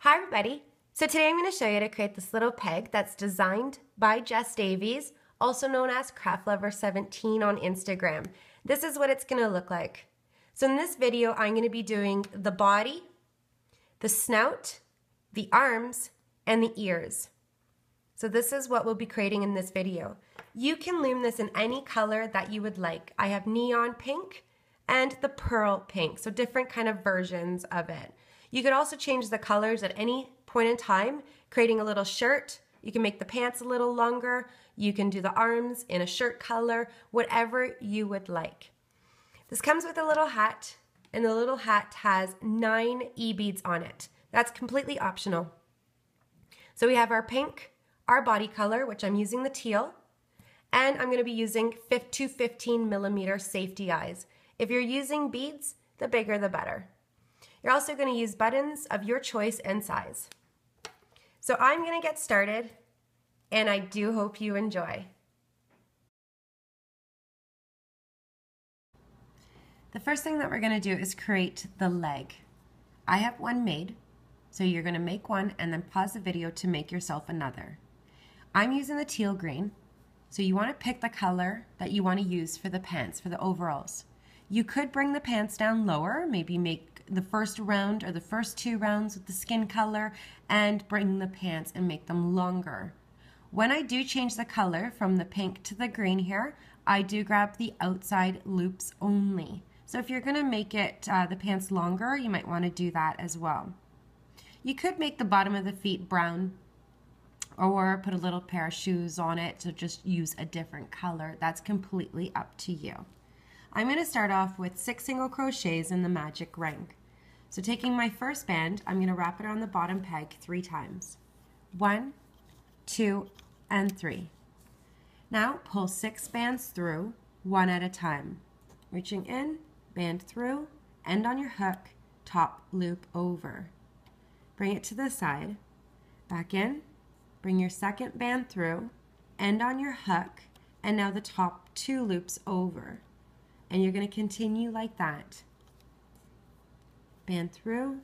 Hi everybody! So today I'm going to show you how to create this little peg that's designed by Jess Davies, also known as CraftLover17 on Instagram. This is what it's going to look like. So in this video I'm going to be doing the body, the snout, the arms, and the ears. So this is what we'll be creating in this video. You can loom this in any color that you would like. I have neon pink and the pearl pink, so different kind of versions of it. You could also change the colors at any point in time, creating a little shirt. You can make the pants a little longer. You can do the arms in a shirt color, whatever you would like. This comes with a little hat, and the little hat has 9 E-beads on it. That's completely optional. So we have our pink, our body color, which I'm using the teal, and I'm going to be using 215 millimeter safety eyes. If you're using beads, the bigger the better. You're also going to use buttons of your choice and size. So I'm going to get started, and I do hope you enjoy. The first thing that we're going to do is create the leg. I have one made, so you're going to make one and then pause the video to make yourself another. I'm using the teal green, so you want to pick the color that you want to use for the pants, for the overalls. You could bring the pants down lower, maybe make the first round or the first 2 rounds with the skin color and bring the pants and make them longer. When I do change the color from the pink to the green here, I do grab the outside loops only. So if you're going to make it the pants longer, you might want to do that as well. You could make the bottom of the feet brown or put a little pair of shoes on it to just use a different color. That's completely up to you. I'm going to start off with 6 single crochets in the magic ring. So taking my first band, I'm going to wrap it on the bottom peg 3 times. 1, 2, and 3. Now pull 6 bands through, 1 at a time. Reaching in, band through, end on your hook, top loop over. Bring it to the side, back in, bring your second band through, end on your hook, and now the top 2 loops over. And you're going to continue like that. Band through,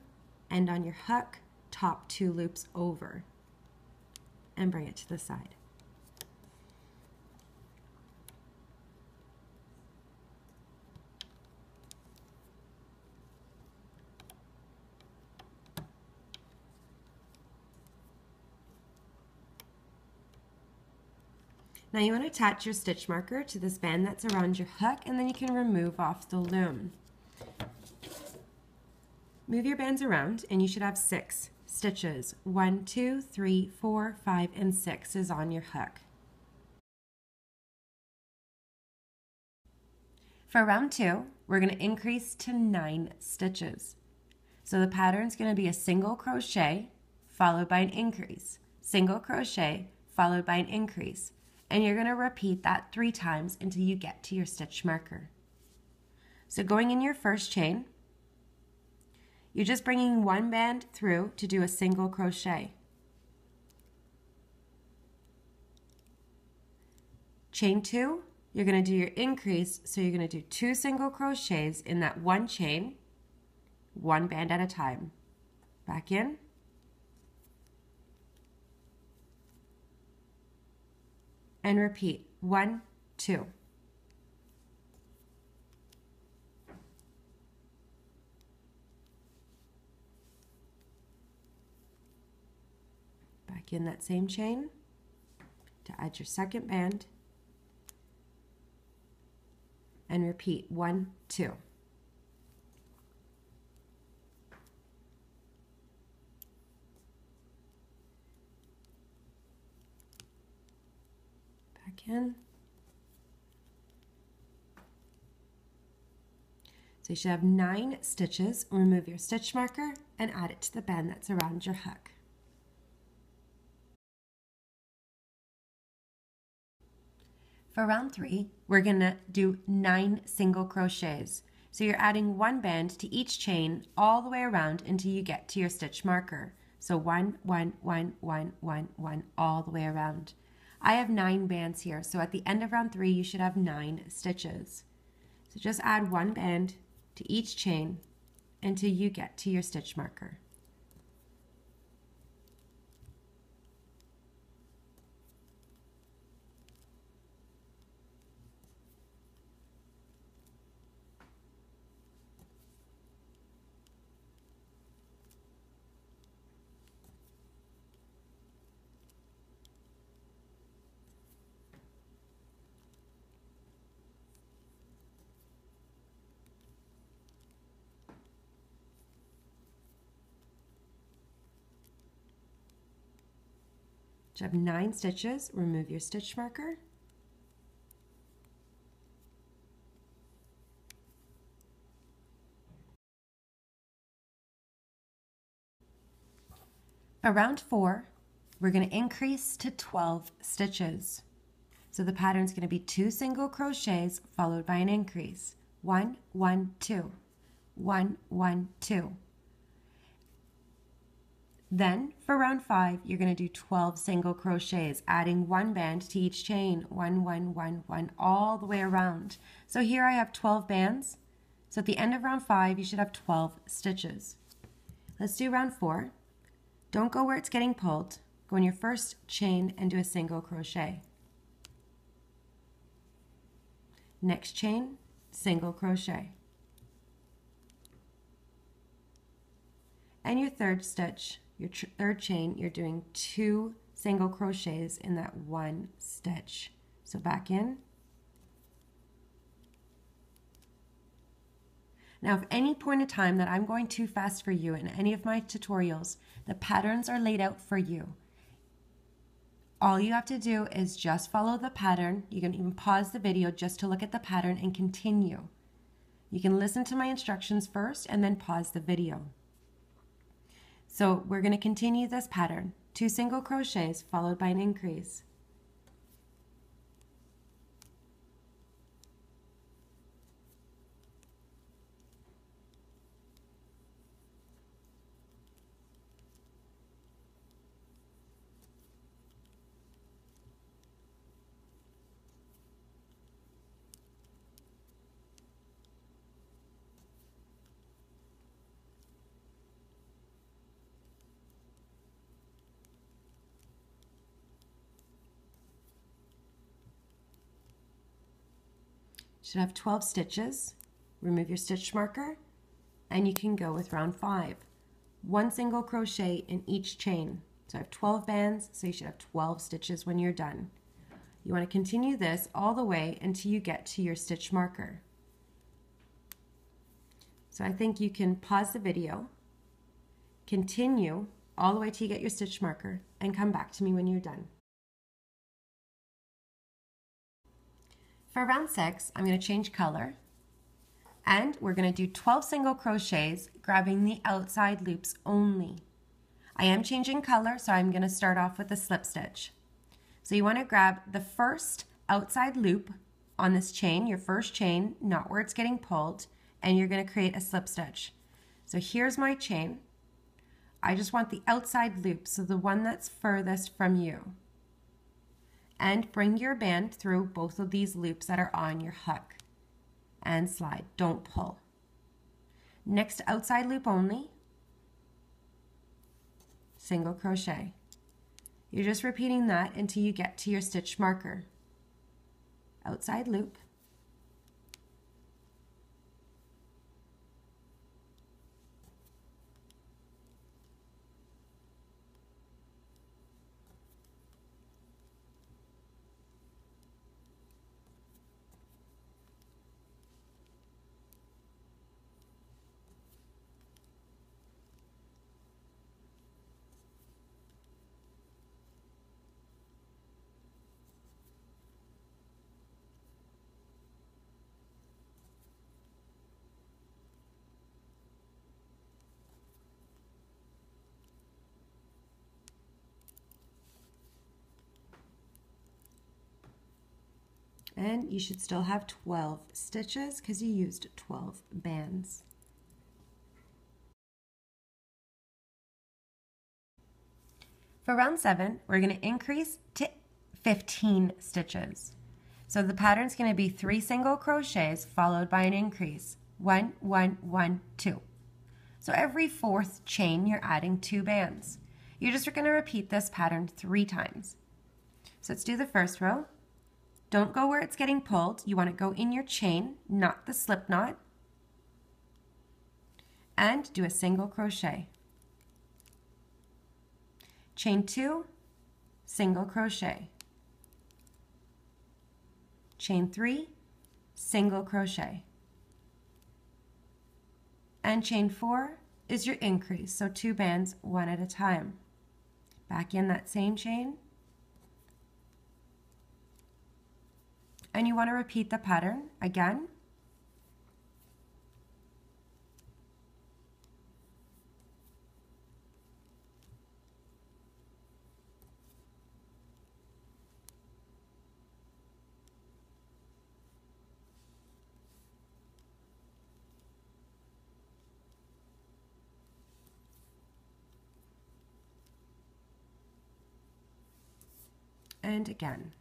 end on your hook, top 2 loops over, and bring it to the side. Now you want to attach your stitch marker to this band that's around your hook, and then you can remove off the loom. Move your bands around and you should have 6 stitches. 1, 2, 3, 4, 5, and 6 is on your hook. For round 2, we're going to increase to 9 stitches. So the pattern is going to be a single crochet followed by an increase, single crochet followed by an increase, and you're going to repeat that 3 times until you get to your stitch marker. So going in your first chain, you're just bringing 1 band through to do a single crochet. Chain 2, you're going to do your increase, so you're going to do 2 single crochets in that 1 chain, 1 band at a time. Back in. And repeat 1, 2. Back in that same chain to add your second band and repeat 1, 2. Back in. So you should have 9 stitches. Remove your stitch marker and add it to the band that's around your hook. For round 3, we're going to do 9 single crochets. So you're adding 1 band to each chain all the way around until you get to your stitch marker. So 1, 1, 1, 1, 1, 1, all the way around. I have 9 bands here, so at the end of round 3, you should have 9 stitches. So just add 1 band to each chain until you get to your stitch marker. You have 9 stitches. Remove your stitch marker. Around 4, we're going to increase to 12 stitches. So the pattern is going to be 2 single crochets followed by an increase. 1, 1, 2. 1, 1, 2. Then for round 5, you're going to do 12 single crochets, adding 1 band to each chain. 1, 1, 1, 1, all the way around. So here I have 12 bands. So at the end of round 5, you should have 12 stitches. Let's do round 4. Don't go where it's getting pulled. Go in your first chain and do a single crochet. Next chain, single crochet. And your third stitch, your third chain, you're doing 2 single crochets in that 1 stitch. So back in. Now, if any point in time that I'm going too fast for you in any of my tutorials, the patterns are laid out for you. All you have to do is just follow the pattern. You can even pause the video just to look at the pattern and continue. You can listen to my instructions first and then pause the video. So we're going to continue this pattern. 2 single crochets followed by an increase. Should have 12 stitches. Remove your stitch marker and you can go with round 5. 1 single crochet in each chain. So I have 12 bands, so you should have 12 stitches when you're done. You want to continue this all the way until you get to your stitch marker. So I think you can pause the video, continue all the way till you get your stitch marker, and come back to me when you're done. For round 6, I'm going to change color, and we're going to do 12 single crochets, grabbing the outside loops only. I am changing color, so I'm going to start off with a slip stitch. So you want to grab the first outside loop on this chain, your first chain, not where it's getting pulled, and you're going to create a slip stitch. So here's my chain. I just want the outside loop, so the one that's furthest from you. And bring your band through both of these loops that are on your hook and slide. Don't pull. Next outside loop only, single crochet. You're just repeating that until you get to your stitch marker. Outside loop, and you should still have 12 stitches because you used 12 bands. For round 7, we're going to increase to 15 stitches. So the pattern is going to be 3 single crochets followed by an increase. 1, 1, 1, 2. So every 4th chain, you're adding 2 bands. You're just going to repeat this pattern 3 times. So let's do the first row. Don't go where it's getting pulled. You want to go in your chain, not the slip knot. And do a single crochet. Chain 2, single crochet. Chain 3, single crochet. And chain 4 is your increase, so 2 bands, one at a time. Back in that same chain, And you want to repeat the pattern again. And again.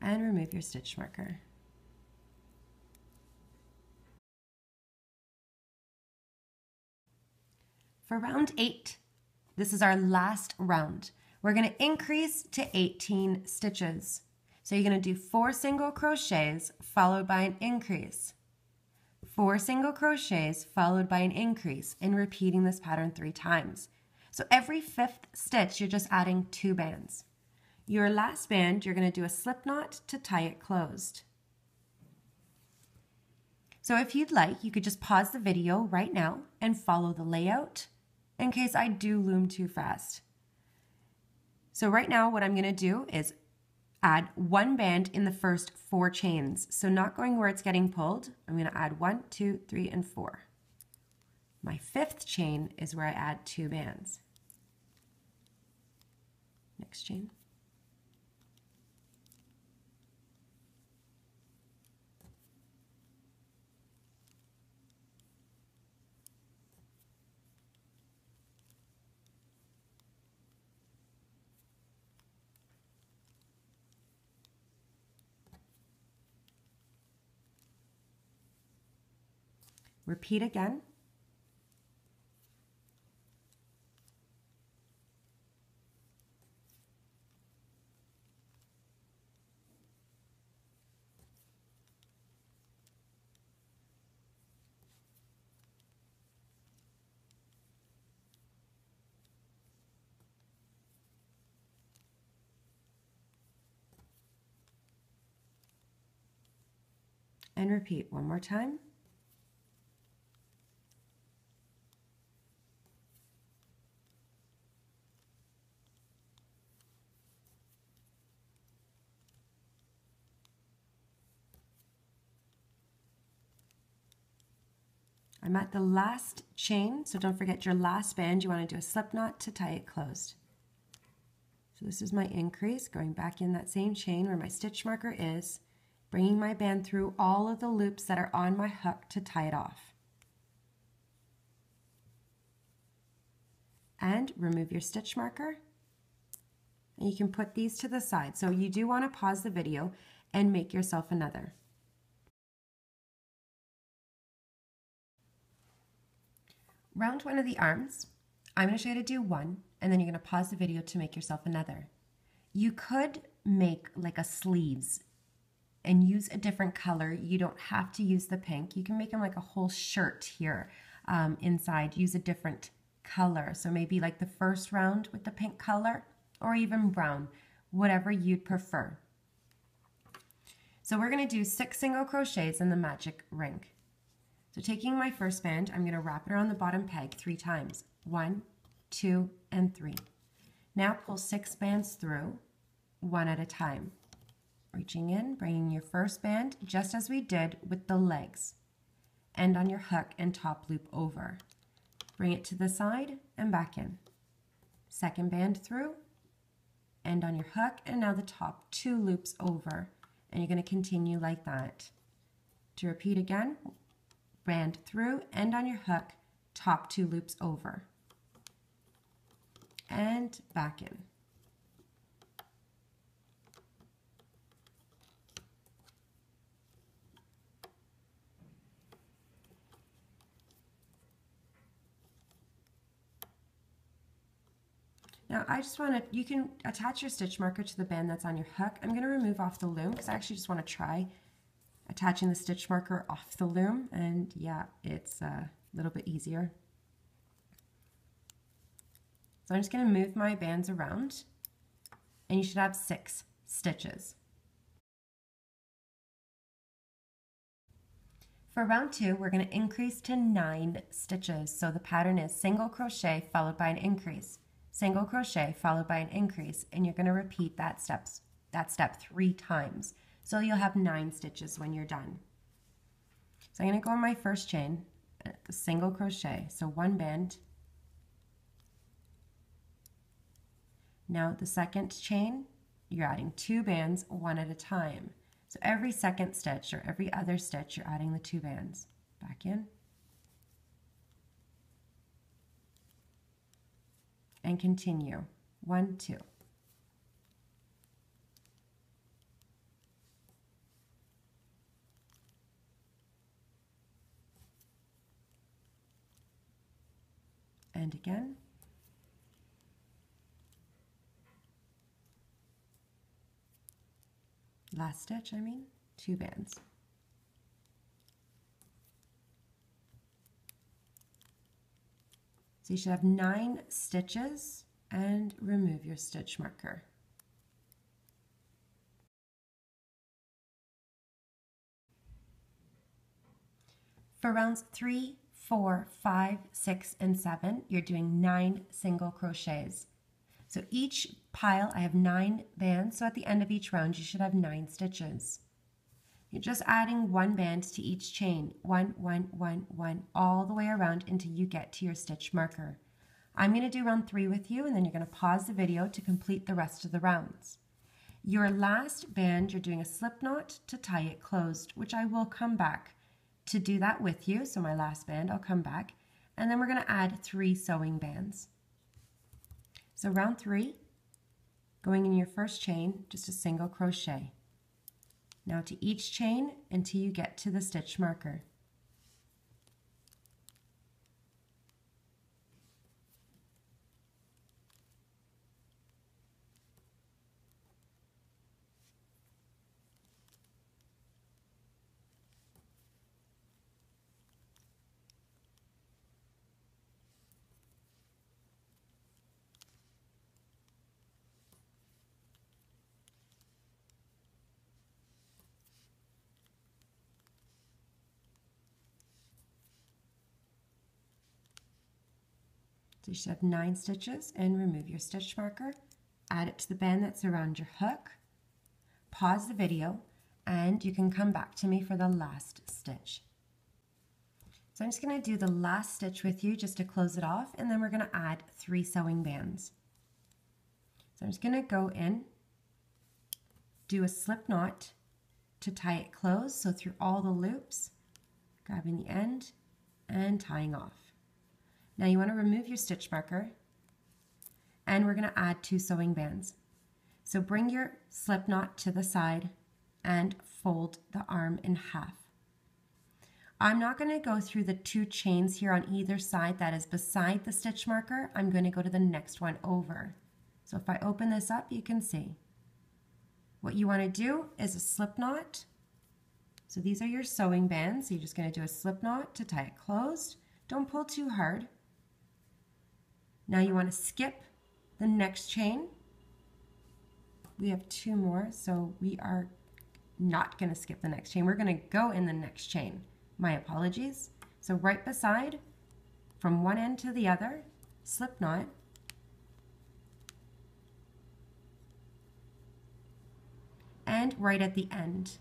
And remove your stitch marker. For round 8, this is our last round. We're going to increase to 18 stitches. So you're going to do 4 single crochets followed by an increase. 4 single crochets followed by an increase, and repeating this pattern 3 times. So every 5th stitch, you're just adding 2 bands. Your last band, you're going to do a slip knot to tie it closed. So if you'd like, you could just pause the video right now and follow the layout in case I do loom too fast. So right now what I'm going to do is add 1 band in the first 4 chains. So not going where it's getting pulled, I'm going to add 1, 2, 3, and 4. My 5th chain is where I add 2 bands. Next chain. Repeat again. And repeat one more time. I'm at the last chain, so don't forget your last band. You want to do a slip knot to tie it closed. So this is my increase, going back in that same chain where my stitch marker is, bringing my band through all of the loops that are on my hook to tie it off. And remove your stitch marker. And you can put these to the side. So you do want to pause the video and make yourself another. Round 1 of the arms, I'm going to show you how to do 1, and then you're going to pause the video to make yourself another. You could make like a sleeves and use a different color. You don't have to use the pink. You can make them like a whole shirt here inside. Use a different color. So maybe like the first round with the pink color, or even brown, whatever you'd prefer. So we're going to do 6 single crochets in the magic ring. So taking my first band, I'm going to wrap it around the bottom peg 3 times. 1, 2, and 3. Now pull 6 bands through, 1 at a time. Reaching in, bringing your first band, just as we did with the legs. End on your hook and top loop over. Bring it to the side and back in. Second band through, end on your hook, and now the top 2 loops over. And you're going to continue like that. To repeat again, band through, end on your hook, top 2 loops over. And back in. Now I just want to, you can attach your stitch marker to the band that's on your hook. I'm going to remove off the loom because I actually just want to try attaching the stitch marker off the loom, and yeah, it's a little bit easier So I'm just going to move my bands around, and you should have 6 stitches. For round 2, we're going to increase to 9 stitches. So the pattern is single crochet followed by an increase, single crochet followed by an increase, and you're going to repeat that step 3 times. So you'll have 9 stitches when you're done. So I'm going to go on my first chain, a single crochet, so 1 band. Now the second chain, you're adding 2 bands, 1 at a time. So every second stitch or every other stitch, you're adding the 2 bands. Back in. And continue. 1, 2. And again. Last stitch, 2 bands. So you should have 9 stitches, and remove your stitch marker. For rounds 3, 4, 5, 6, and 7, you're doing 9 single crochets. So each pile, I have 9 bands, so at the end of each round, you should have 9 stitches. You're just adding 1 band to each chain, 1, 1, 1, 1, all the way around until you get to your stitch marker. I'm going to do round 3 with you, and then you're going to pause the video to complete the rest of the rounds. Your last band, you're doing a slip knot to tie it closed, which I will come back to do that with you. So my last band, I'll come back, and then we're going to add 3 sewing bands. So round 3, going in your first chain, just a single crochet. Now to each chain until you get to the stitch marker. So you should have 9 stitches, and remove your stitch marker. Add it to the band that's around your hook. Pause the video, and you can come back to me for the last stitch. So I'm just going to do the last stitch with you just to close it off, and then we're going to add 3 sewing bands. So I'm just going to go in, do a slip knot to tie it closed, so through all the loops, grabbing the end and tying off. Now you want to remove your stitch marker, and we're going to add 2 sewing bands. So bring your slip knot to the side and fold the arm in half. I'm not going to go through the 2 chains here on either side that is beside the stitch marker. I'm going to go to the next one over. So if I open this up, you can see. What you want to do is a slip knot. So these are your sewing bands. So you're just going to do a slip knot to tie it closed. Don't pull too hard. Now you want to skip the next chain. We have 2 more, so we are not going to skip the next chain. We're going to go in the next chain. My apologies. So right beside, from one end to the other, slip knot. And right at the end.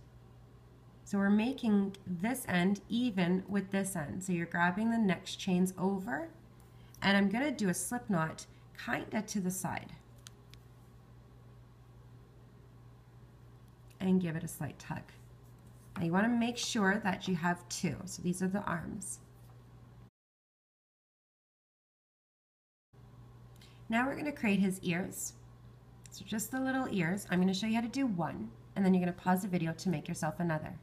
So we're making this end even with this end. So you're grabbing the next chains over, and I'm going to do a slip knot kind of to the side. And give it a slight tug. Now you want to make sure that you have 2. So these are the arms. Now we're going to create his ears. So just the little ears. I'm going to show you how to do one, and then you're going to pause the video to make yourself another.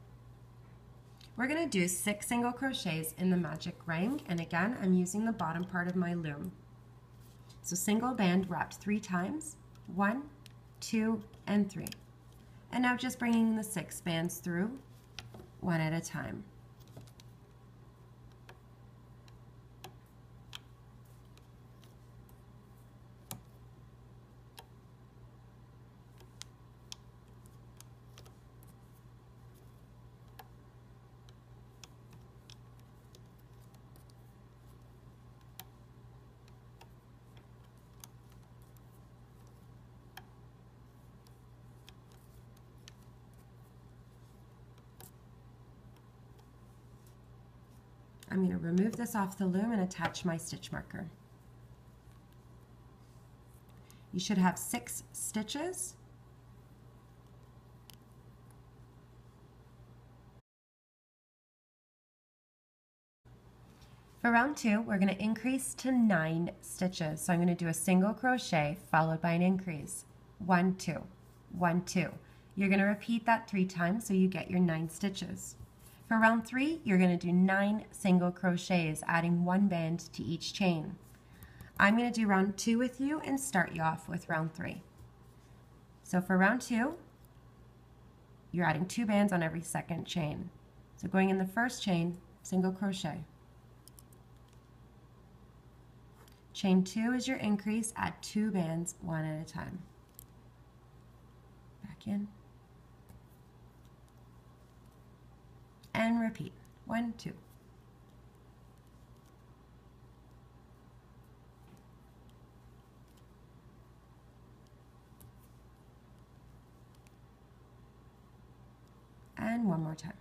We're going to do 6 single crochets in the magic ring, and again I'm using the bottom part of my loom. So single band wrapped 3 times, 1, 2, and 3. And now just bringing the 6 bands through, one at a time. I'm going to remove this off the loom and attach my stitch marker. You should have 6 stitches. For round 2, we're going to increase to 9 stitches. So I'm going to do a single crochet followed by an increase. 1, 2, 1, 2. You're going to repeat that 3 times so you get your 9 stitches. For round 3, you're going to do 9 single crochets, adding 1 band to each chain. I'm going to do round 2 with you and start you off with round 3. So for round 2, you're adding 2 bands on every second chain. So going in the first chain, single crochet. Chain 2 is your increase, add 2 bands one at a time. Back in. And repeat. 1, 2. And one more time.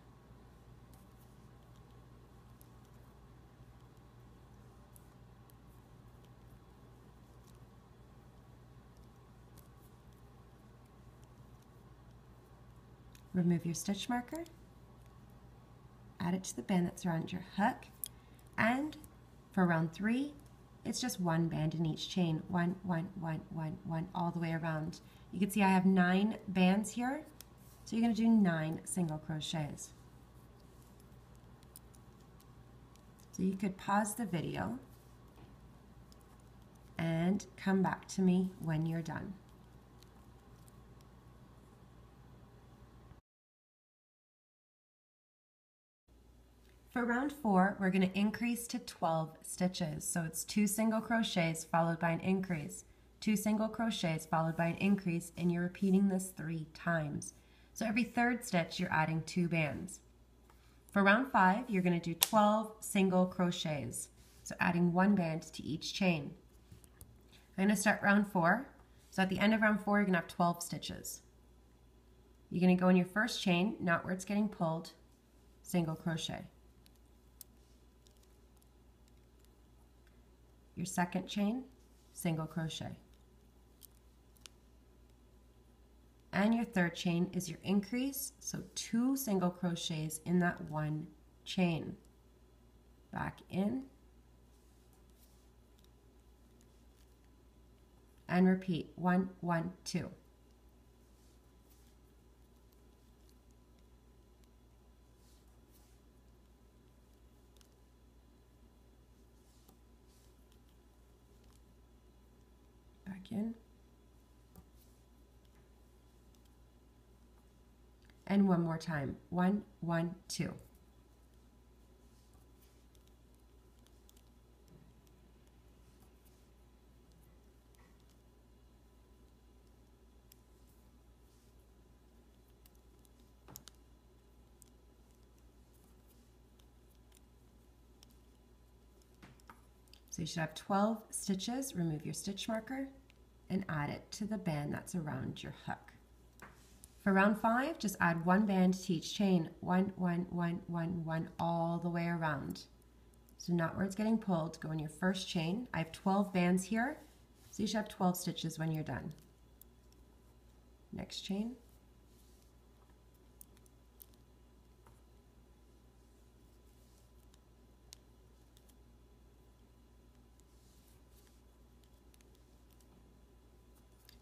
Remove your stitch marker, add it to the band that's around your hook, and for round 3, it's just 1 band in each chain. 1, 1, 1, 1, 1, all the way around. You can see I have 9 bands here, so you're going to do 9 single crochets. So you could pause the video and come back to me when you're done. For round 4, we're going to increase to 12 stitches. So it's 2 single crochets followed by an increase, 2 single crochets followed by an increase, and you're repeating this 3 times. So every 3rd stitch, you're adding 2 bands. For round 5, you're going to do 12 single crochets. So adding 1 band to each chain. I'm going to start round 4. So at the end of round 4, you're going to have 12 stitches. You're going to go in your first chain, not where it's getting pulled, single crochet. Your second chain, single crochet. And your third chain is your increase, so 2 single crochets in that 1 chain. Back in. And repeat, 1, 1, 2. Back in. And one more time. 1, 1, 2. So you should have 12 stitches. Remove your stitch marker and add it to the band that's around your hook. For round 5, just add 1 band to each chain. 1, 1, 1, 1, 1, all the way around. So not where it's getting pulled. Go in your first chain. I have 12 bands here, so you should have 12 stitches when you're done. Next chain.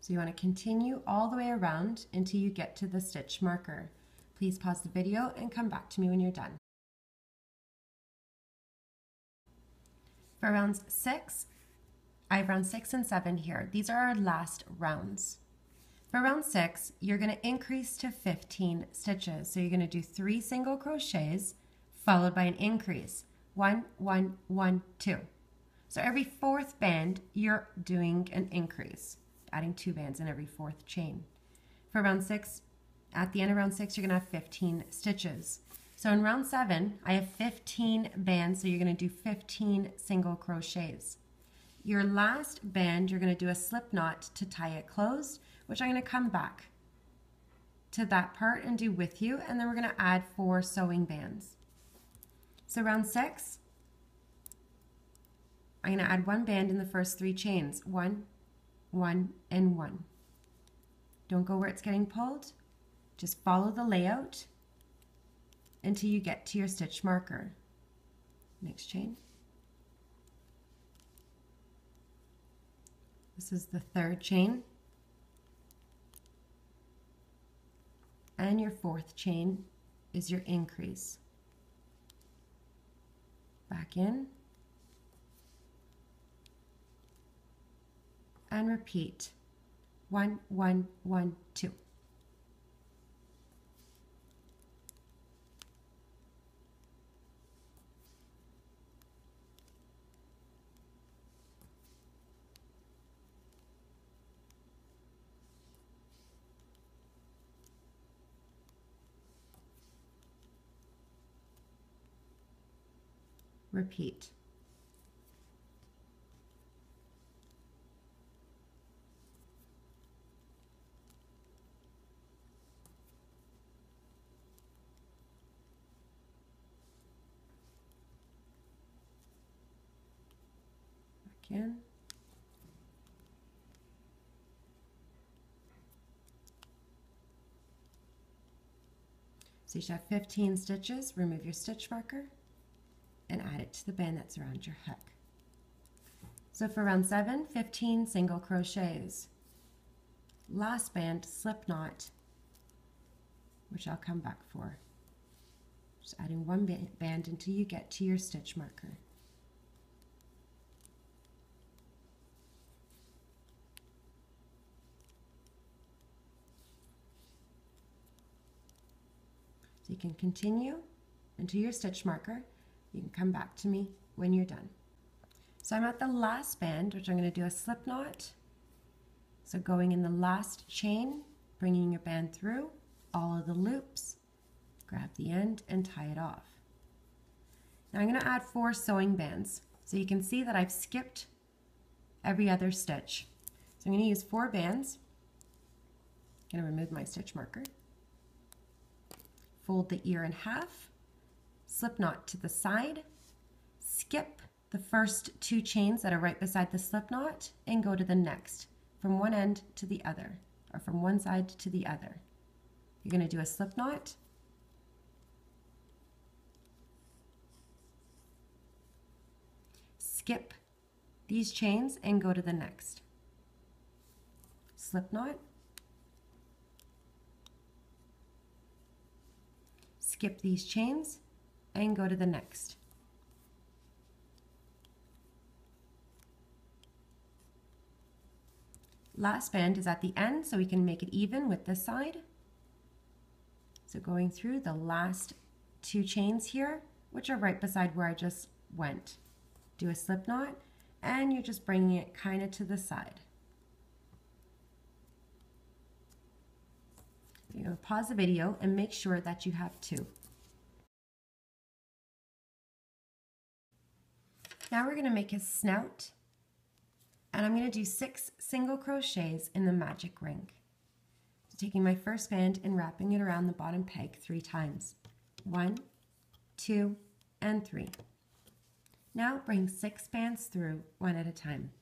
So you want to continue all the way around until you get to the stitch marker. Please pause the video and come back to me when you're done. For rounds 6, I have round 6 and 7 here. These are our last rounds. For round 6, you're going to increase to 15 stitches. So you're going to do 3 single crochets followed by an increase. 1, 1, 1, 2. So every 4th band, you're doing an increase, adding 2 bands in every 4th chain. For round 6, at the end of round 6, you're going to have 15 stitches. So in round 7, I have 15 bands, so you're going to do 15 single crochets. Your last band, you're going to do a slip knot to tie it closed, which I'm going to come back to that part and do with you, and then we're going to add 4 sewing bands. So round 6, I'm going to add 1 band in the first 3 chains. 1, 1, and 1. Don't go where it's getting pulled. Just follow the layout until you get to your stitch marker. Next chain. This is the 3rd chain. And your 4th chain is your increase. Back in. And repeat. 1, 1, 1, 2. Repeat. Back in. So you should have 15 stitches. Remove your stitch marker and add it to the band that's around your hook. So for round 7, 15 single crochets. Last band, slip knot, which I'll come back for. Just adding 1 band until you get to your stitch marker. So you can continue until your stitch marker. You can come back to me when you're done. So I'm at the last band, which I'm going to do a slip knot. So going in the last chain, bringing your band through all of the loops, grab the end and tie it off. Now I'm going to add 4 sewing bands. So you can see that I've skipped every other stitch. So I'm going to use 4 bands. I'm going to remove my stitch marker. Fold the ear in half. Slip knot to the side, skip the first 2 chains that are right beside the slip knot and go to the next, from one end to the other, or from one side to the other. You're going to do a slip knot, skip these chains and go to the next. Slip knot, skip these chains, and go to the next. Last band is at the end, so we can make it even with this side. So going through the last 2 chains here, which are right beside where I just went. Do a slip knot, and you're just bringing it kind of to the side. You're going to pause the video and make sure that you have 2. Now we're going to make his snout, and I'm going to do 6 single crochets in the magic ring. So taking my first band and wrapping it around the bottom peg 3 times. 1, 2, and 3. Now bring 6 bands through one at a time.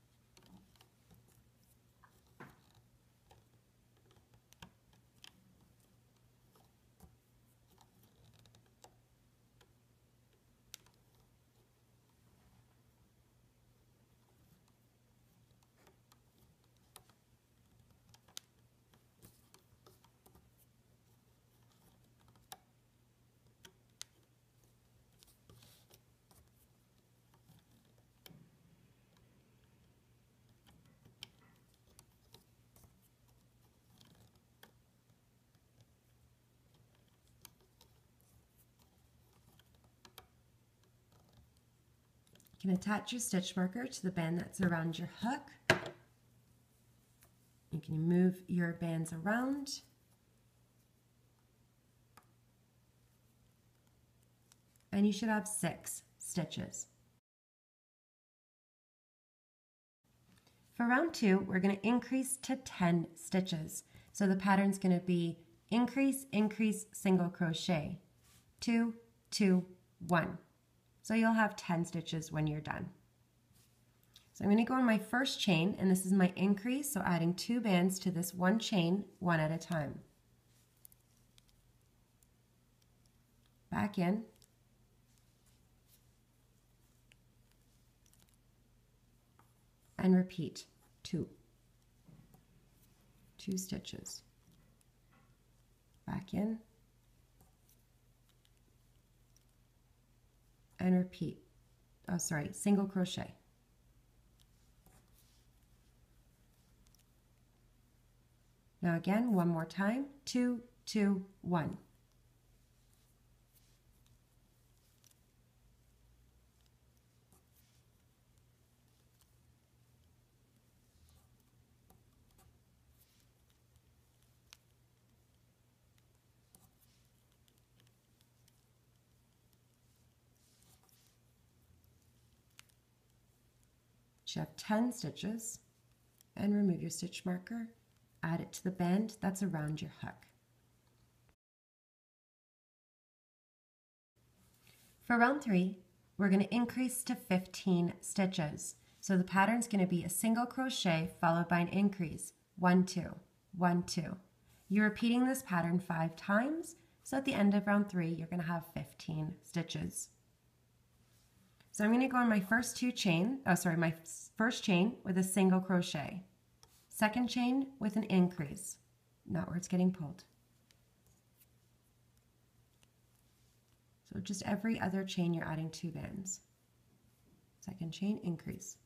You can attach your stitch marker to the band that's around your hook. You can move your bands around. And you should have 6 stitches. For round 2, we're going to increase to 10 stitches. So the pattern's going to be increase, increase, single crochet, 2, 2, 1. So you'll have 10 stitches when you're done. So I'm going to go on my first chain, and this is my increase, so adding 2 bands to this one chain, one at a time. Back in. And repeat 2 stitches. Back in. And repeat. Oh, sorry, single crochet. Now again, one more time, 2, 2, 1. You have 10 stitches, and remove your stitch marker, add it to the band that's around your hook. For round 3, we're going to increase to 15 stitches. So the pattern is going to be a single crochet followed by an increase, 1, 2, 1, 2. You're repeating this pattern 5 times, so at the end of round 3, you're going to have 15 stitches. So I'm going to go on my first my first chain with a single crochet. Second chain with an increase, not where it's getting pulled. So just every other chain you're adding 2 bands. Second chain, increase.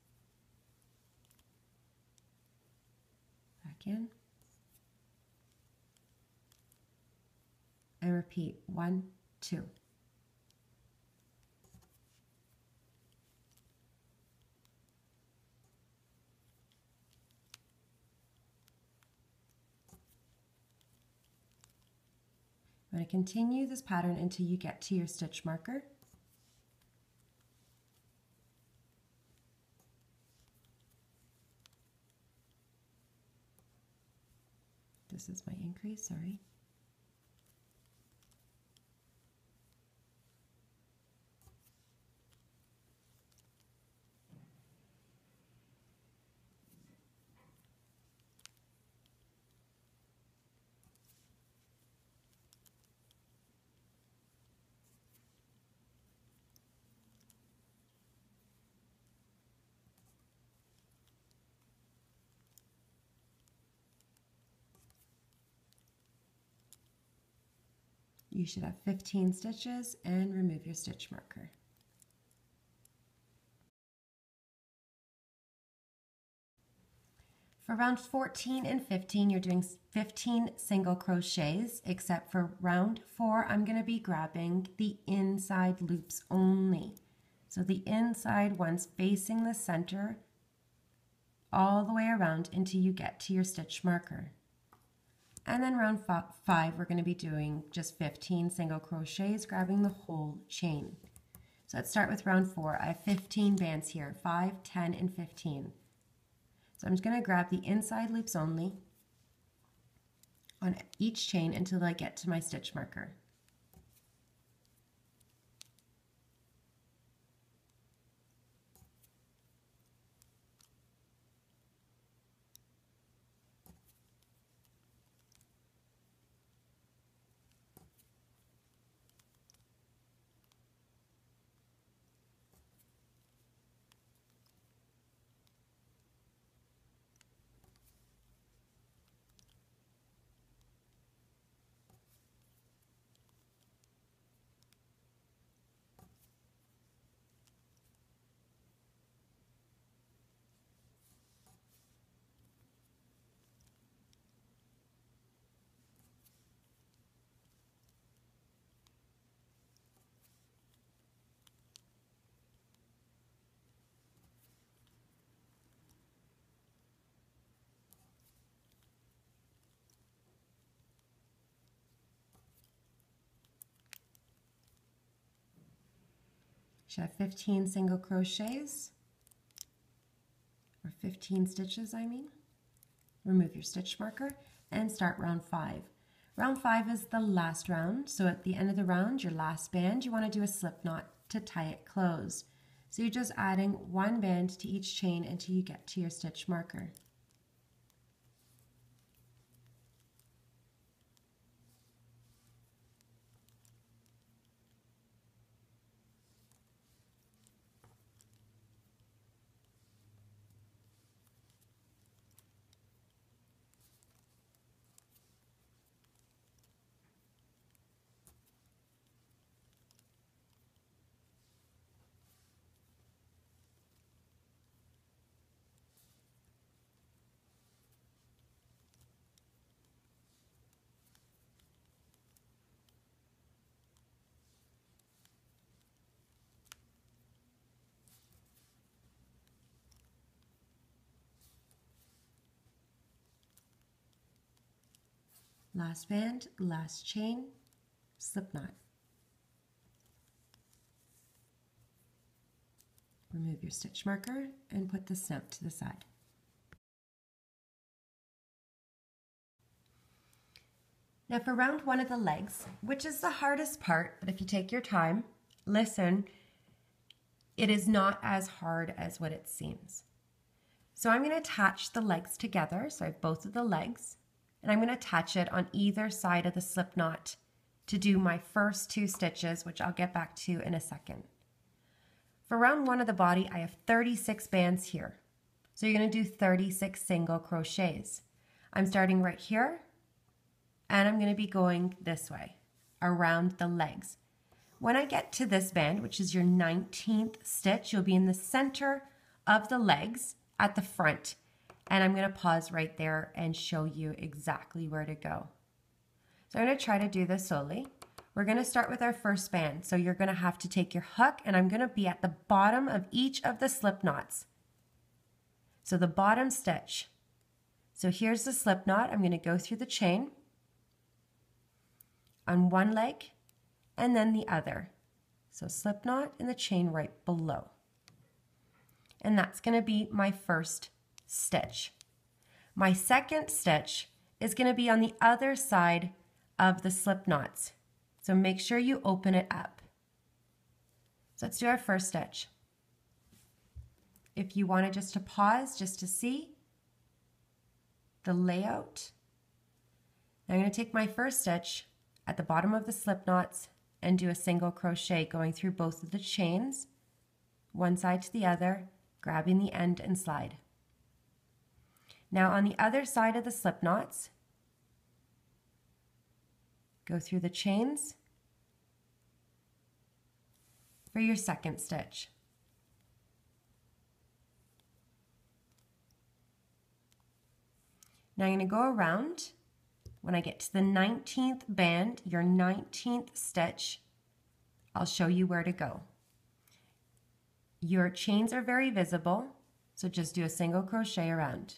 Back in. And repeat, 1, 2. I'm going to continue this pattern until you get to your stitch marker. This is my increase, sorry. You should have 15 stitches and remove your stitch marker. For round 14 and 15, you're doing 15 single crochets, except for round 4, I'm going to be grabbing the inside loops only. So the inside ones facing the center all the way around until you get to your stitch marker. And then round 5, we're going to be doing just 15 single crochets, grabbing the whole chain. So let's start with round 4. I have 15 bands here, 5, 10, and 15. So I'm just going to grab the inside loops only on each chain until I get to my stitch marker. Should have 15 single crochets, or 15 stitches I mean. Remove your stitch marker and start round 5. Round 5 is the last round, so at the end of the round, your last band, you want to do a slip knot to tie it closed. So you're just adding one band to each chain until you get to your stitch marker. Last band, last chain, slip knot. Remove your stitch marker and put the snout to the side. Now for round one of the legs, which is the hardest part, but if you take your time, listen, it is not as hard as what it seems. So I'm going to attach the legs together, so I have both of the legs, and I'm going to attach it on either side of the slip knot to do my first 2 stitches, which I'll get back to in a second. For round one of the body, I have 36 bands here. So you're going to do 36 single crochets. I'm starting right here, and I'm going to be going this way around the legs. When I get to this band, which is your 19th stitch, you'll be in the center of the legs at the front. And I'm going to pause right there and show you exactly where to go. So I'm going to try to do this slowly. We're going to start with our first band. So you're going to have to take your hook, and I'm going to be at the bottom of each of the slip knots. So the bottom stitch. So here's the slip knot. I'm going to go through the chain on one leg and then the other. So slip knot in the chain right below. And that's going to be my first stitch. My second stitch is going to be on the other side of the slip knots. So make sure you open it up. So let's do our first stitch. If you wanted just to pause just to see the layout, I'm going to take my first stitch at the bottom of the slip knots and do a single crochet going through both of the chains, one side to the other, grabbing the end and slide. Now on the other side of the slip knots, go through the chains for your second stitch. Now I'm going to go around. When I get to the 19th band, your 19th stitch, I'll show you where to go. Your chains are very visible, so just do a single crochet around.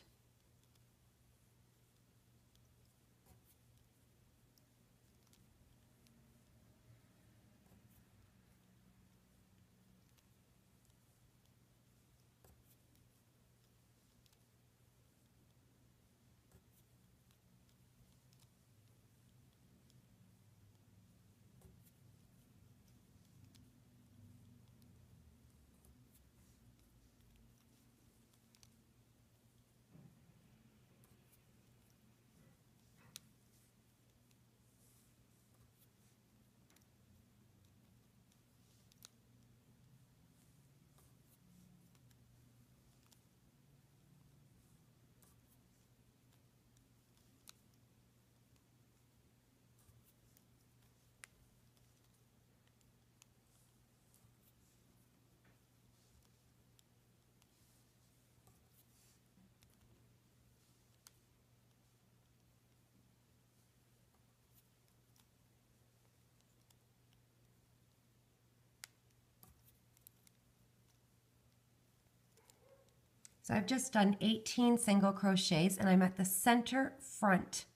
So I've just done 18 single crochets and I'm at the center front.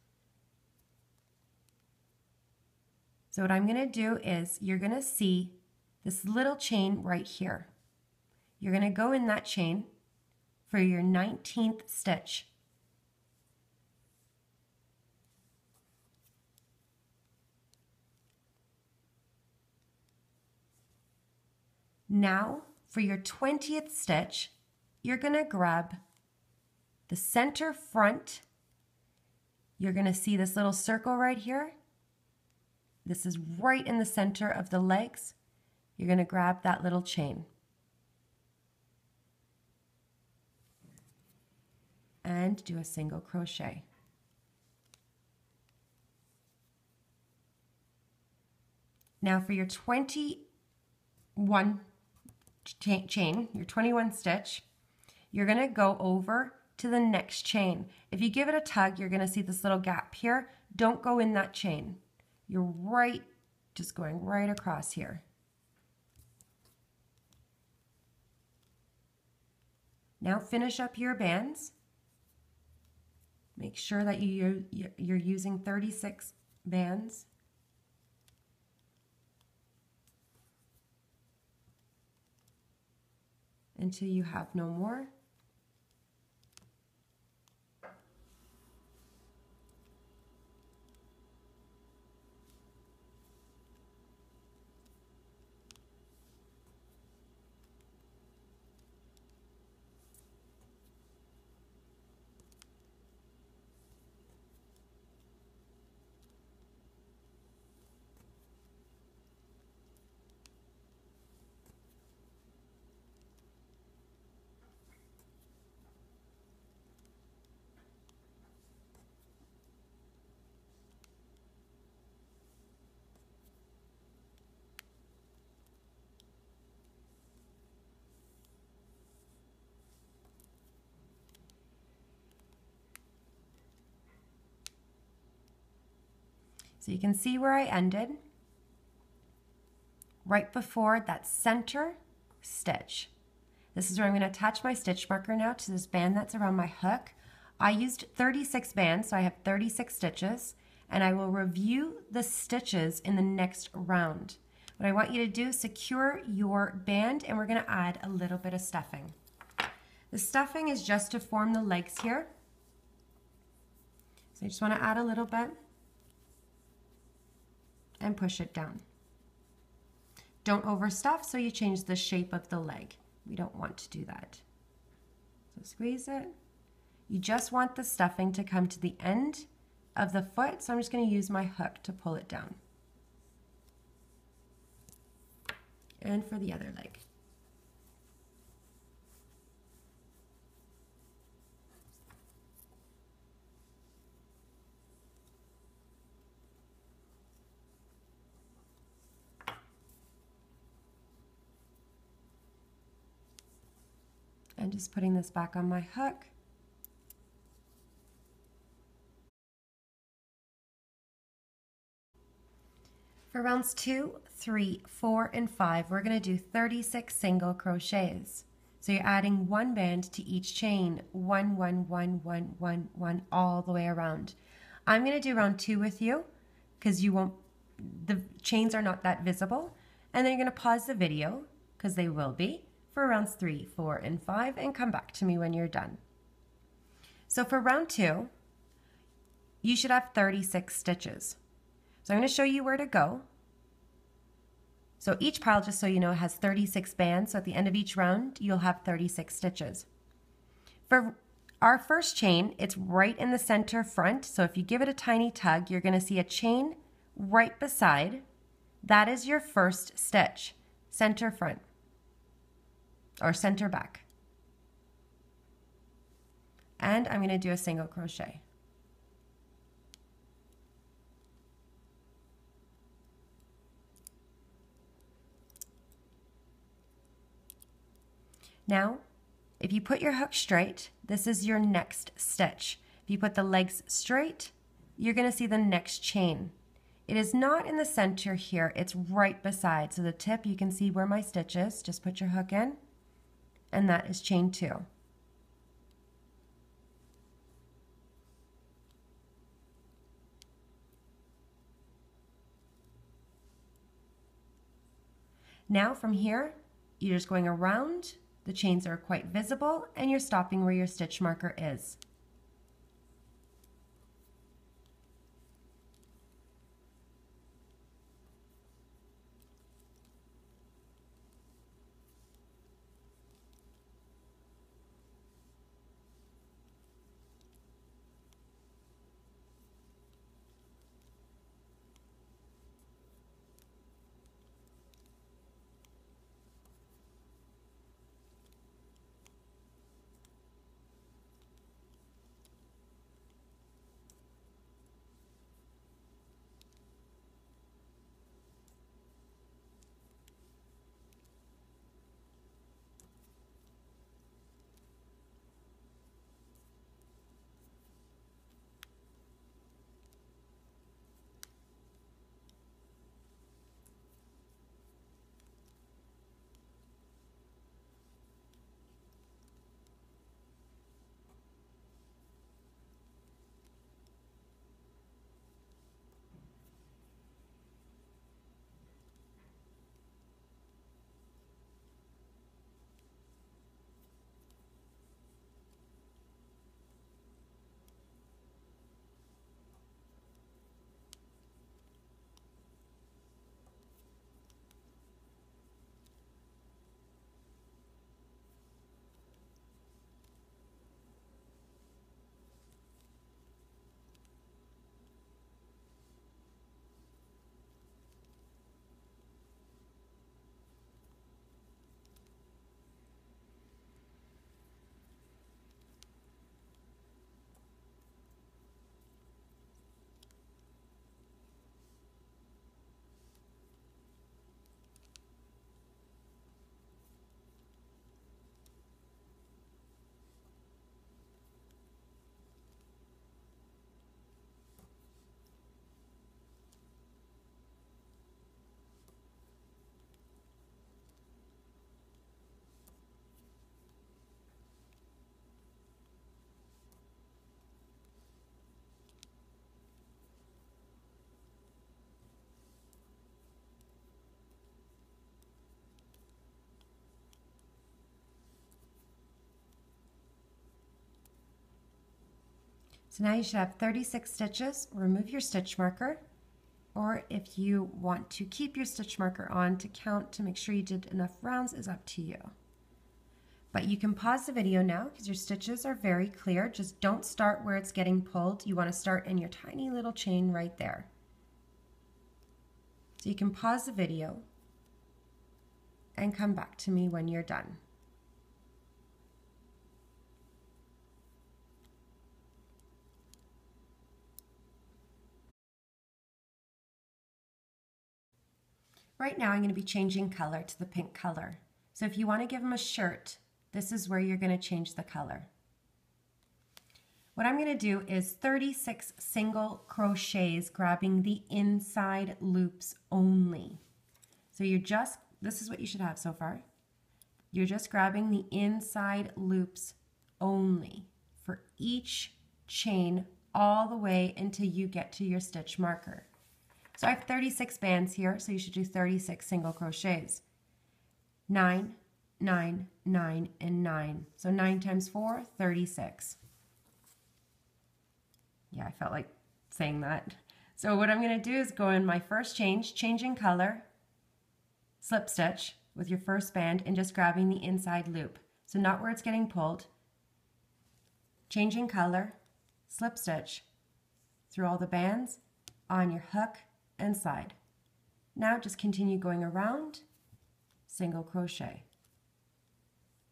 So what I'm going to do is you're going to see this little chain right here. You're going to go in that chain for your 19th stitch. Now for your 20th stitch, you're going to grab the center front. You're going to see this little circle right here. This is right in the center of the legs. You're going to grab that little chain. And do a single crochet. Now for your 21 chain, your 21 stitch, you're going to go over to the next chain. If you give it a tug, you're going to see this little gap here. Don't go in that chain. You're just going right across here. Now finish up your bands. Make sure that you're using 36 bands. Until you have no more. So you can see where I ended, right before that center stitch. This is where I'm going to attach my stitch marker now to this band that's around my hook. I used 36 bands, so I have 36 stitches, and I will review the stitches in the next round. What I want you to do is secure your band, and we're going to add a little bit of stuffing. The stuffing is just to form the legs here. So I just want to add a little bit and push it down. Don't overstuff so you change the shape of the leg. We don't want to do that. So squeeze it. You just want the stuffing to come to the end of the foot, so I'm just going to use my hook to pull it down. And for the other leg. And just putting this back on my hook. For rounds 2, 3, 4, and 5, we're going to do 36 single crochets. So you're adding one band to each chain, 1, 1, 1, 1, 1, 1, all the way around. I'm going to do round 2 with you because the chains are not that visible. And then you're going to pause the video because they will be for rounds 3, 4, and 5, and come back to me when you're done. So for round 2, you should have 36 stitches. So I'm going to show you where to go. So each pile, just so you know, has 36 bands. So at the end of each round, you'll have 36 stitches. For our first chain, it's right in the center front. So if you give it a tiny tug, you're going to see a chain right beside. That is your first stitch, center front or center back. And I'm going to do a single crochet. Now, if you put your hook straight, this is your next stitch. If you put the legs straight, you're going to see the next chain. It is not in the center here, it's right beside. So the tip, you can see where my stitch is. Just put your hook in, and that is chain 2. Now from here, you're just going around. The chains are quite visible, and you're stopping where your stitch marker is. So now you should have 36 stitches. Remove your stitch marker, or if you want to keep your stitch marker on to count to make sure you did enough rounds is up to you. But you can pause the video now because your stitches are very clear. Just don't start where it's getting pulled. You want to start in your tiny little chain right there. So you can pause the video and come back to me when you're done. Right now I'm going to be changing color to the pink color. So if you want to give them a shirt, this is where you're going to change the color. What I'm going to do is 36 single crochets grabbing the inside loops only. So this is what you should have so far. You're just grabbing the inside loops only for each chain all the way until you get to your stitch marker. So I have 36 bands here, so you should do 36 single crochets. 9, 9, 9, and 9. So 9 times 4, 36. Yeah, I felt like saying that. So what I'm going to do is go in my first changing color, slip stitch with your first band and just grabbing the inside loop. So not where it's getting pulled. Changing color, slip stitch through all the bands on your hook and side. Now just continue going around, single crochet.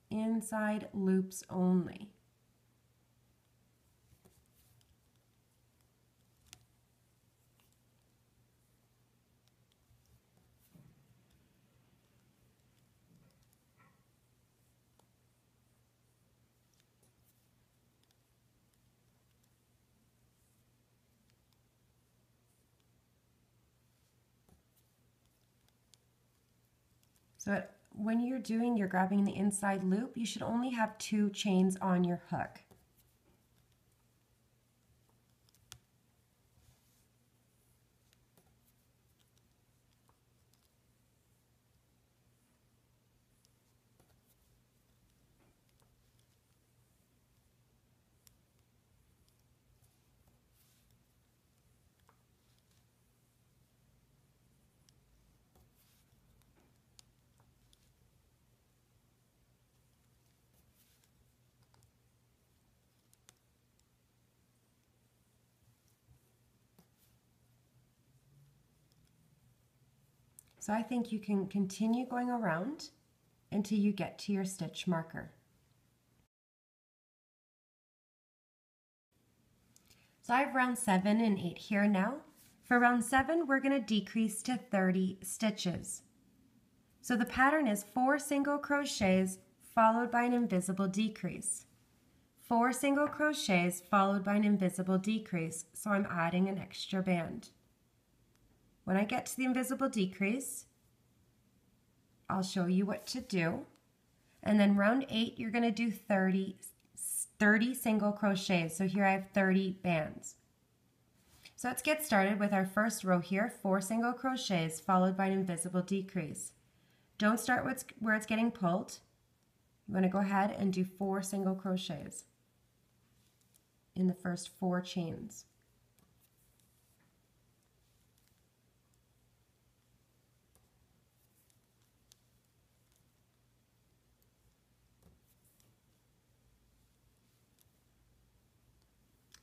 Inside loops only. So when you're grabbing the inside loop, you should only have 2 chains on your hook. So I think you can continue going around until you get to your stitch marker. So I have round 7 and 8 here now. For round 7, we're going to decrease to 30 stitches. So the pattern is 4 single crochets followed by an invisible decrease. 4 single crochets followed by an invisible decrease. So I'm adding an extra band. When I get to the invisible decrease, I'll show you what to do. And then round 8, you're going to do 30 single crochets. So here I have 30 bands. So let's get started with our first row here, 4 single crochets followed by an invisible decrease. Don't start where it's getting pulled. You want to go ahead and do 4 single crochets in the first 4 chains.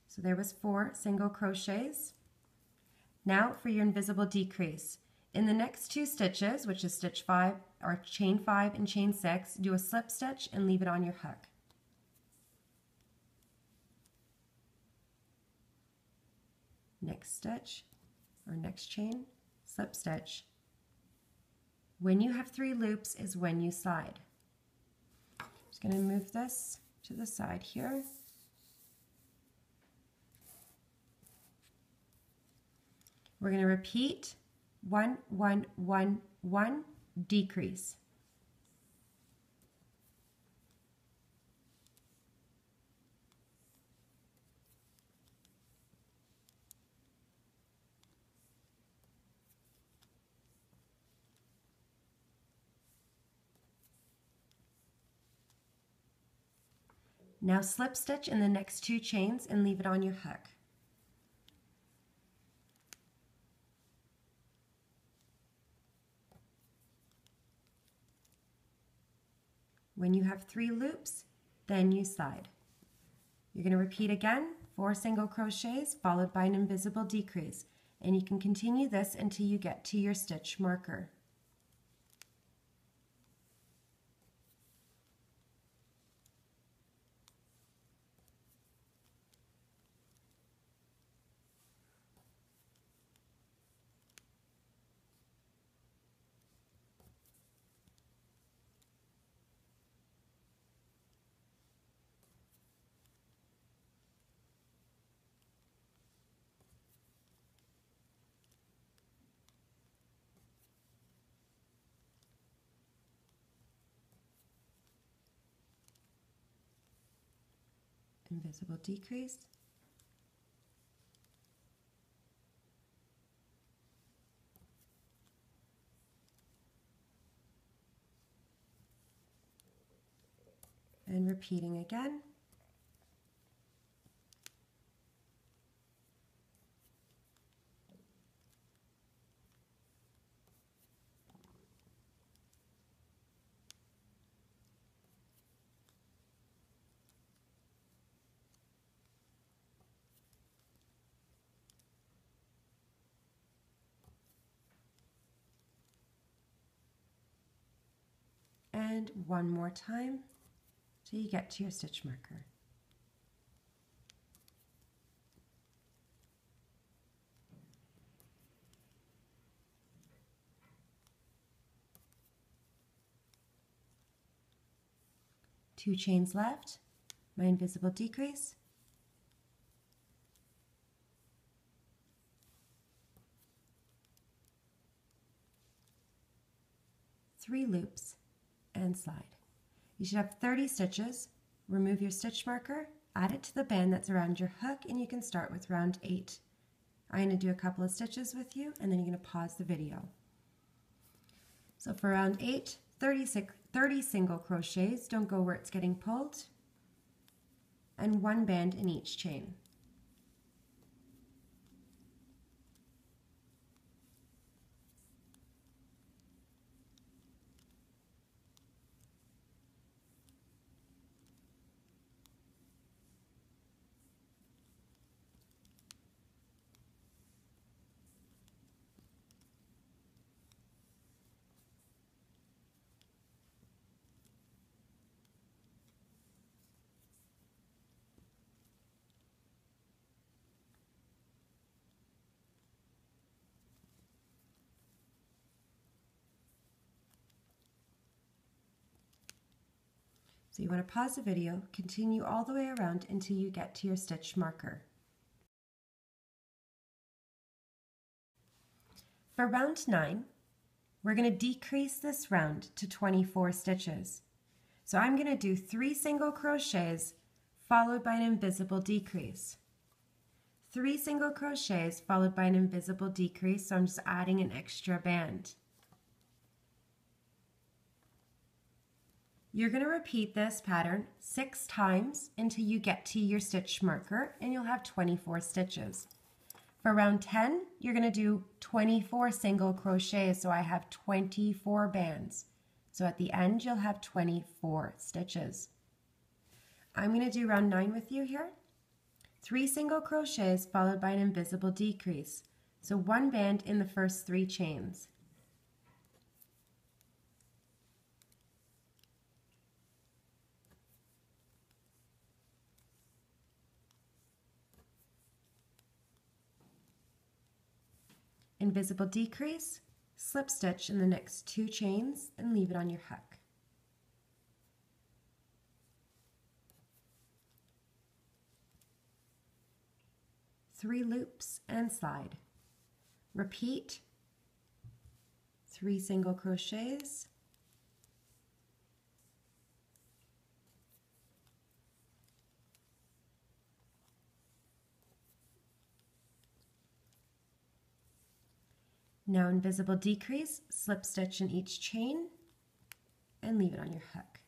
So there was 4 single crochets. Now for your invisible decrease. In the next 2 stitches, which is stitch 5 or chain 5 and chain 6, do a slip stitch and leave it on your hook. Next stitch or next chain, slip stitch. When you have 3 loops is when you slide. I'm just going to move this to the side here. We're going to repeat 1, 1, 1, 1, decrease. Now slip stitch in the next 2 chains and leave it on your hook. When you have 3 loops, then you slide. You're going to repeat again, 4 single crochets followed by an invisible decrease, and you can continue this until you get to your stitch marker. Invisible decrease, and repeating again. And one more time till you get to your stitch marker. Two chains left, my invisible decrease, three loops, and slide. You should have 30 stitches. Remove your stitch marker, add it to the band that's around your hook, and you can start with round 8. I'm going to do a couple of stitches with you, and then you're going to pause the video. So for round 8, 30 single crochets, don't go where it's getting pulled, and 1 band in each chain. So you want to pause the video, continue all the way around until you get to your stitch marker. For round 9, we're going to decrease this round to 24 stitches. So I'm going to do 3 single crochets followed by an invisible decrease. 3 single crochets followed by an invisible decrease, so I'm just adding an extra band. You're going to repeat this pattern 6 times until you get to your stitch marker, and you'll have 24 stitches. For round 10, you're going to do 24 single crochets, so I have 24 bands. So at the end, you'll have 24 stitches. I'm going to do round 9 with you here. 3 single crochets followed by an invisible decrease. So 1 band in the first 3 chains. Invisible decrease, slip stitch in the next 2 chains and leave it on your hook. Three loops and slide. Repeat 3 single crochets, now invisible decrease, slip stitch in each chain, and leave it on your hook.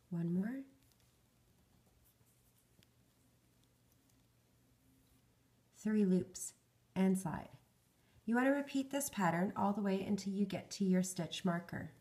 One more, 3 loops, and slide. You want to repeat this pattern all the way until you get to your stitch marker.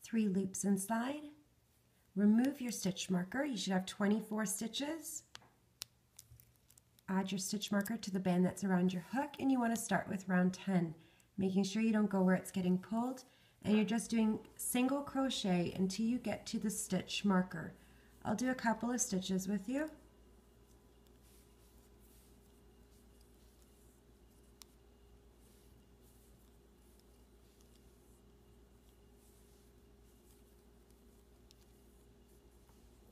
Three loops and slide. Remove your stitch marker. You should have 24 stitches. Add your stitch marker to the band that's around your hook, and you want to start with round 10, making sure you don't go where it's getting pulled, and you're just doing single crochet until you get to the stitch marker. I'll do a couple of stitches with you.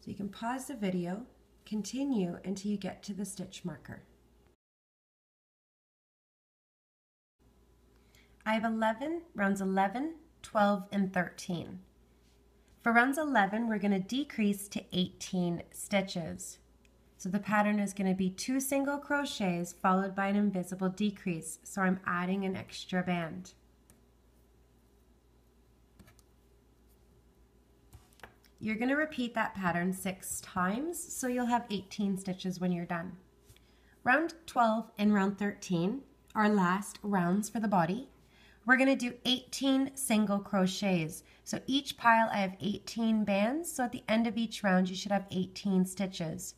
So you can pause the video, continue until you get to the stitch marker. I have rounds 11, 12, and 13. For rounds 11, we're going to decrease to 18 stitches. So the pattern is going to be 2 single crochets followed by an invisible decrease. So I'm adding an extra band. You're going to repeat that pattern 6 times, so you'll have 18 stitches when you're done. Round 12 and round 13 are last rounds for the body. We're going to do 18 single crochets. So each pile I have 18 bands, so at the end of each round you should have 18 stitches.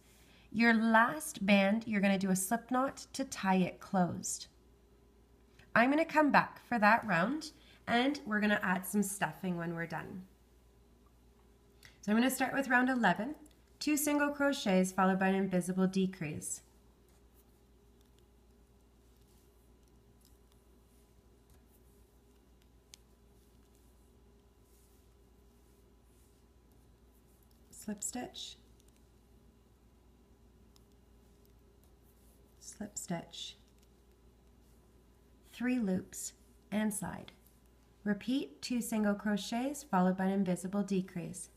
Your last band, you're going to do a slip knot to tie it closed. I'm going to come back for that round, and we're going to add some stuffing when we're done. So I'm going to start with round 11, 2 single crochets followed by an invisible decrease. Slip stitch, slip stitch, 3 loops, and slide. Repeat 2 single crochets followed by an invisible decrease.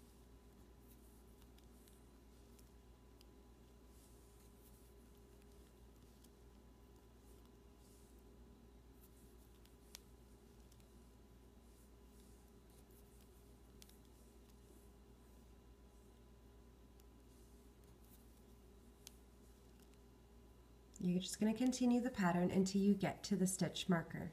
You're just going to continue the pattern until you get to the stitch marker.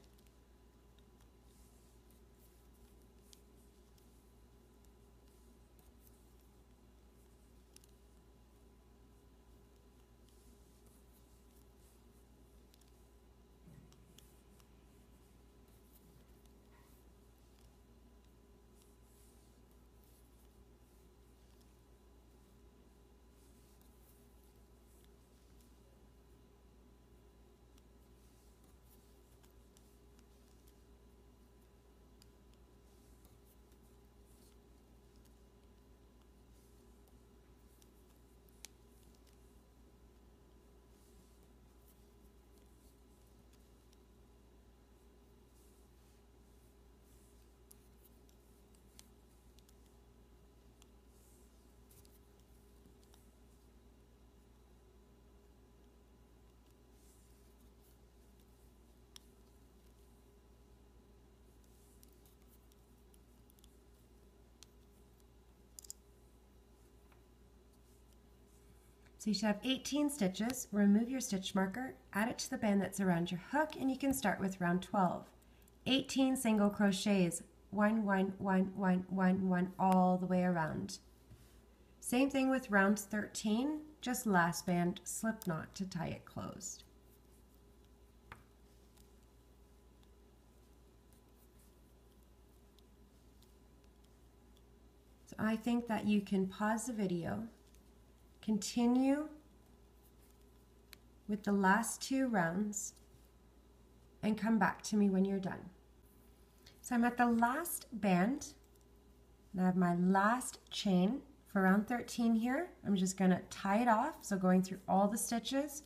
So you should have 18 stitches. Remove your stitch marker, add it to the band that's around your hook, and you can start with round 12. 18 single crochets, 1, 1, 1, 1, 1, 1, all the way around. Same thing with round 13, just last band slip knot to tie it closed. So I think that you can pause the video, continue with the last 2 rounds, and come back to me when you're done. So I'm at the last band, and I have my last chain for round 13 here. I'm just going to tie it off, so going through all the stitches,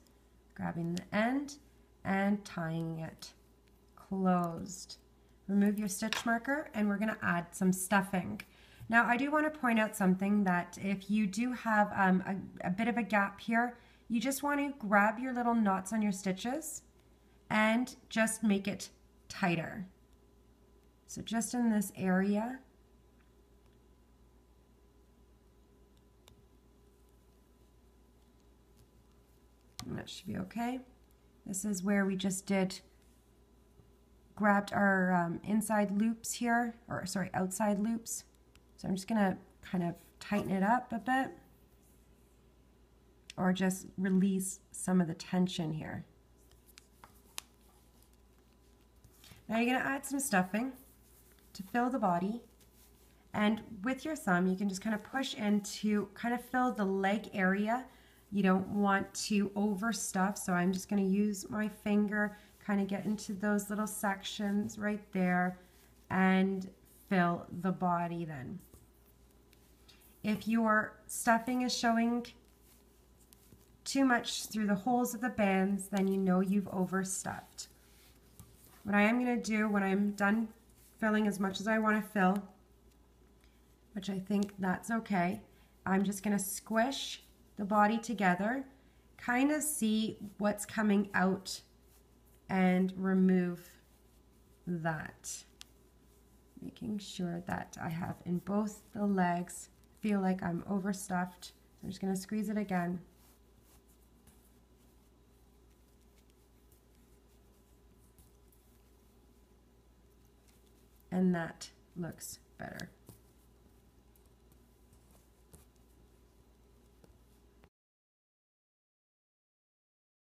grabbing the end, and tying it closed. Remove your stitch marker, and we're going to add some stuffing. Now I do want to point out something, that if you do have a bit of a gap here, you just want to grab your little knots on your stitches and just make it tighter. So just in this area, and that should be okay. This is where we just grabbed our inside loops here, or sorry, outside loops. So I'm just going to kind of tighten it up a bit, or just release some of the tension here. Now you're going to add some stuffing to fill the body, and with your thumb you can just kind of push in to kind of fill the leg area. You don't want to overstuff, so I'm just going to use my finger, kind of get into those little sections right there and fill the body then. If your stuffing is showing too much through the holes of the bands, then you know you've overstuffed. What I am going to do when I'm done filling as much as I want to fill, which I think that's okay, I'm just going to squish the body together, kind of see what's coming out and remove that. Making sure that I have in both the legs, feel like I'm overstuffed. So I'm just going to squeeze it again. And that looks better.